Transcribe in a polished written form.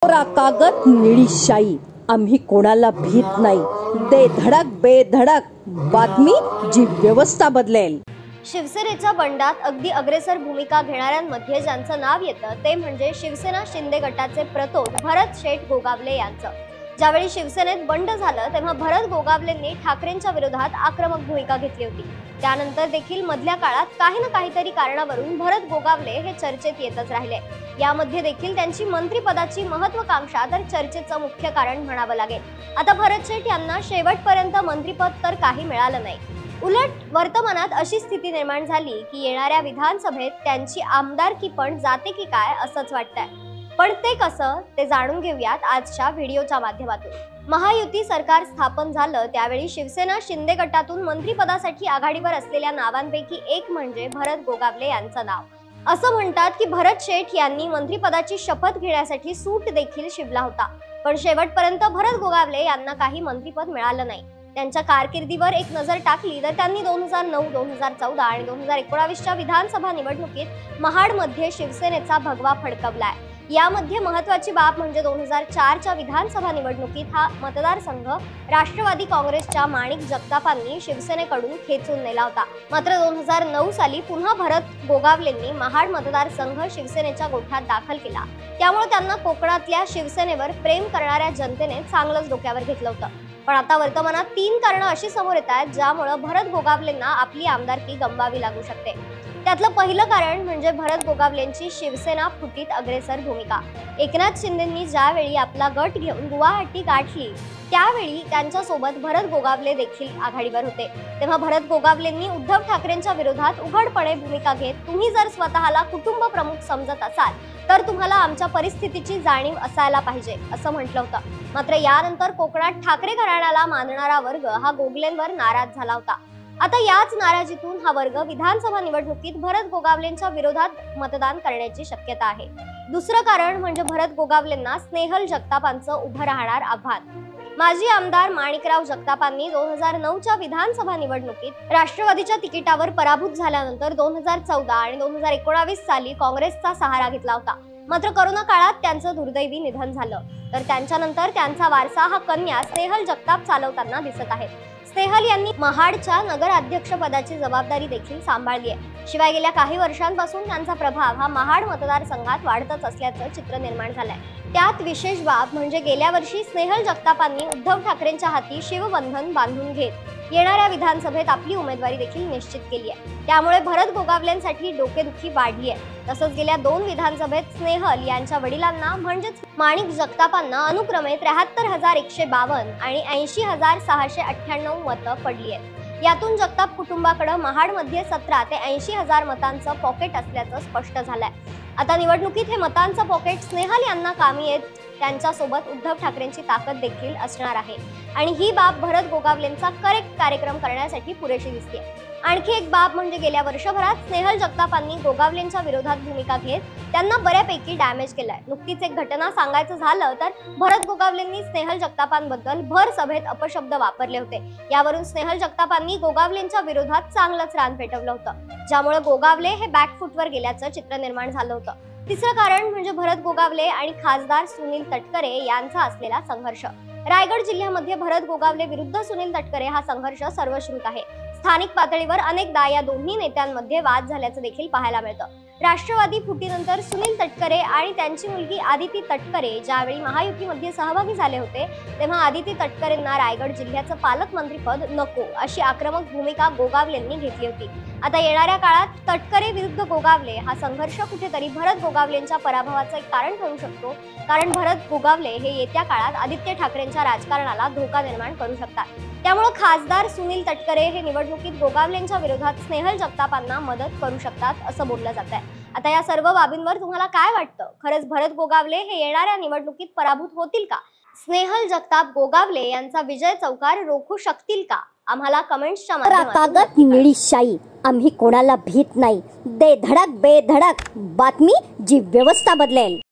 कोरा कागद निळी शाई, आम्ही कोणाला भीत नाही। दे धडक बेधडक बातमी जी व्यवस्था बदलेल। शिवसेनेच्या बंडात अगदी अग्रेसर भूमिका घेणाऱ्यांमध्ये ज्यांचं नाव येतं ते म्हणजे शिवसेना शिंदे गटाचे प्रतोद भरत शेठ गोगावले यांचं। ज्यावेळी शिवसेनेत बंड झालं तेव्हा भरत गोगावलेंनी ठाकरेंच्या विरोधात आक्रमक भूमिका घेतली होती। त्यानंतर देखील मधल्या काळात काही ना काहीतरी कारणावरून भरत गोगावले हे चर्चेत येतच राहिले। यामध्ये देखील त्यांची मंत्रिपदाची महत्त्वाकांक्षा तर चर्चेचं मुख्य कारण म्हणावं लागेल। आता भरत शेठ यांना शेवटपर्यंत मंत्रिपद तर काही मिळालं नाही, उलट वर्तमानात अशी स्थिती निर्माण झाली की येणाऱ्या विधानसभेत त्यांची आमदारकी पण जाते की काय असंच वाटतंय। पण ते कसं ते जाणून घेऊयात आजच्या व्हिडिओच्या माध्यमातून। महायुती सरकार स्थापन झालं त्यावेळी शिवसेना शिंदे गटातून मंत्रिपदासाठी आघाडीवर असलेल्या नावांपैकी एक म्हणजे भरत गोगावले यांचं नाव। असं म्हणतात की भरत शेठ यांनी मंत्रिपदाची शपथ घेण्यासाठी सूट देखील शिवला होता, पण शेवटपर्यंत भरत गोगावले यांना काही मंत्रिपद मिळालं नाही। त्यांच्या कारकिर्दीवर एक नजर टाकली तर त्यांनी 2009, 2014 आणि 2019च्या विधानसभा निवडणुकीत महाडमध्ये शिवसेनेचा भगवा फडकवलाय। यामध्ये महत्त्वाची बाब म्हणजे 2004च्या विधानसभा निवडणुकीत हा मतदारसंघ राष्ट्रवादी काँग्रेसच्या माणिक जगतापांनी शिवसेनेकडून खेचून नेला होता। मात्र 2009 साली पुन्हा भरत गोगावलेंनी महाड मतदारसंघ शिवसेनेच्या गोठ्यात दाखल केला। त्यामुळे त्यांना कोकणातल्या शिवसेनेवर प्रेम करणाऱ्या जनतेने चांगलंच डोक्यावर घेतलं होतं। पण आता वर्तमानात 3 कारणं अशी समोर येत आहेत ज्यामुळे भरत गोगावलेंना आपली आमदारकी गमवावी लागू शकते। त्यातलं पहिलं कारण म्हणजे भरत गोगावलेंची शिवसेना फुटीत अग्रेसर भूमिका। एकनाथ शिंदेंनी ज्यावेळी आपला गट घेऊन गुवाहाटी गाठली त्यावेळी त्यांच्या सोबत भरत गोगावले देखील आघाडीवर होते। तेव्हा भरत गोगावलेंनी उद्धव ठाकरेंच्या विरोधात उघडपणे भूमिका घेत तुम्ही जर स्वतःला कुटुंब प्रमुख समजत असाल तर तुम्हाला आमच्या परिस्थितीची जाणीव असायला पाहिजे असं म्हटलं होतं। मात्र यानंतर कोकणात ठाकरे घराण्याला मानणारा वर्ग हा गोगलेंवर नाराज झाला होता। आता याच नाराजीतून हा वर्ग विधानसभा निवडणुकीत भरत गोगावलेंच्या विरोधात मतदान करण्याची शक्यता आहे। दुसरं कारण म्हणजे भरत गोगावलेंना स्नेहल जगतापांचं उभं राहणार आव्हान। माजी आमदार माणिकराव जगतापांनी 2009च्या विधानसभा निवडणुकीत राष्ट्रवादीच्या तिकिटावर पराभूत झाल्यानंतर 2014 आणि 2019 साली काँग्रेसचा सहारा घेतला होता। मात्र कोरोना काळात त्यांचं दुर्दैवी निधन झालं, तर त्यांच्यानंतर त्यांचा वारसा हा कन्या स्नेहल जगताप चालवताना दिसत आहे। स्नेहल यांनी महाडच्या नगराध्यक्ष पदाची जबाबदारी देखील सांभाळली आहे। शिवाय गेल्या काही वर्षांपासून त्यांचा प्रभाव हा महाड मतदारसंघात वाढतच असल्याचं चित्र निर्माण झालंय। त्यात विशेष बाब म्हणजे गेल्या वर्षी स्नेहल जगतापांनी उद्धव ठाकरेंच्या हाती शिवबंधन बांधून घेत येणाऱ्या विधानसभेत आपली उमेदवारी देखील निश्चित केली आहे। त्यामुळे भरत गोगावलेंसाठी डोकेदुखी वाढली आहे। तसंच गेल्या 2 विधानसभेत स्नेहल यांच्या वडिलांना म्हणजेच माणिक जगतापांना अनुक्रमे 73,152 आणि 80,698 मतं पडली आहेत। यातून जगताप कुटुंबाकडे महाडमध्ये 17 ते 80,000 मतांचं पॉकेट असल्याचं स्पष्ट झालंय। आता निवडणुकीत हे मतांचं पॉकेट स्नेहल यांना कामी येत त्यांच्यासोबत उद्धव ठाकरेंची ताकद देखील असणार आहे आणि ही बाब भरत गोगावलेंचा करेक्ट कार्यक्रम करण्यासाठी पुरेशी दिसते। आणखी एक बाब म्हणजे गेल्या वर्षभरात स्नेहल जगतापांनी गोगावलेंच्या विरोधात भूमिका घेत त्यांना बऱ्यापैकी डॅमेज केलाय। नुकतीच एक घटना सांगायचं झालं तर भरत गोगावलेंनी स्नेहल जगतापांबद्दल भर सभेत अपशब्द वापरले होते। यावरून स्नेहल जगतापांनी गोगावलेंच्या विरोधात चांगलंच रान पेटवलं होतं, ज्यामुळे गोगावले हे बॅकफुटवर गेल्याचं चित्र निर्माण झालं होतं। तिसरं कारण म्हणजे भरत गोगावले आणि खासदार सुनील तटकरे यांचा असलेला संघर्ष। रायगड जिल्ह्यामध्ये भरत गोगावले विरुद्ध सुनील तटकरे हा संघर्ष सर्वश्रुत आहे। स्थानिक पातळीवर अनेकदा या दोन्ही नेत्यांमध्ये वाद झाल्याचं देखील पाहायला मिळतं। राष्ट्रवादी फुटीनंतर सुनील तटकरे आणि त्यांची मुलगी आदिती तटकरे ज्यावेळी महायुतीमध्ये सहभागी झाले होते तेव्हा आदिती तटकरेंना रायगड जिल्ह्याचं पालकमंत्रीपद नको अशी आक्रमक भूमिका गोगावलेंनी घेतली होती। आता येणाऱ्या काळात तटकरे विरुद्ध गोगावले हा संघर्ष कुठेतरी भरत गोगावलेंच्या पराभवाचं एक कारण ठरू शकतो, कारण भरत गोगावले हे येत्या काळात आदित्य ठाकरेंच्या राजकारणाला धोका निर्माण करू शकतात। त्यामुळे खासदार सुनील तटकरे हे निवडणुकीत गोगावलेंच्या विरोधात स्नेहल जगतापांना मदत करू शकतात असं बोललं जात आहे। आता या सर्व बाबींवर तुम्हाला काय वाटतं? खरंच भरत गोगावले हे येणाऱ्या निवडणुकीत पराभूत होतील का? स्नेहल जगताप गोगावले यांचा विजय चौकार रोखू शकतील का? आम्हाला कमेंट्सच्या माध्यमातून कागद निळी शाई, आम्ही कोणाला भीत नाही। दे धडक बेधडक बातमी जी व्यवस्था बदलेल।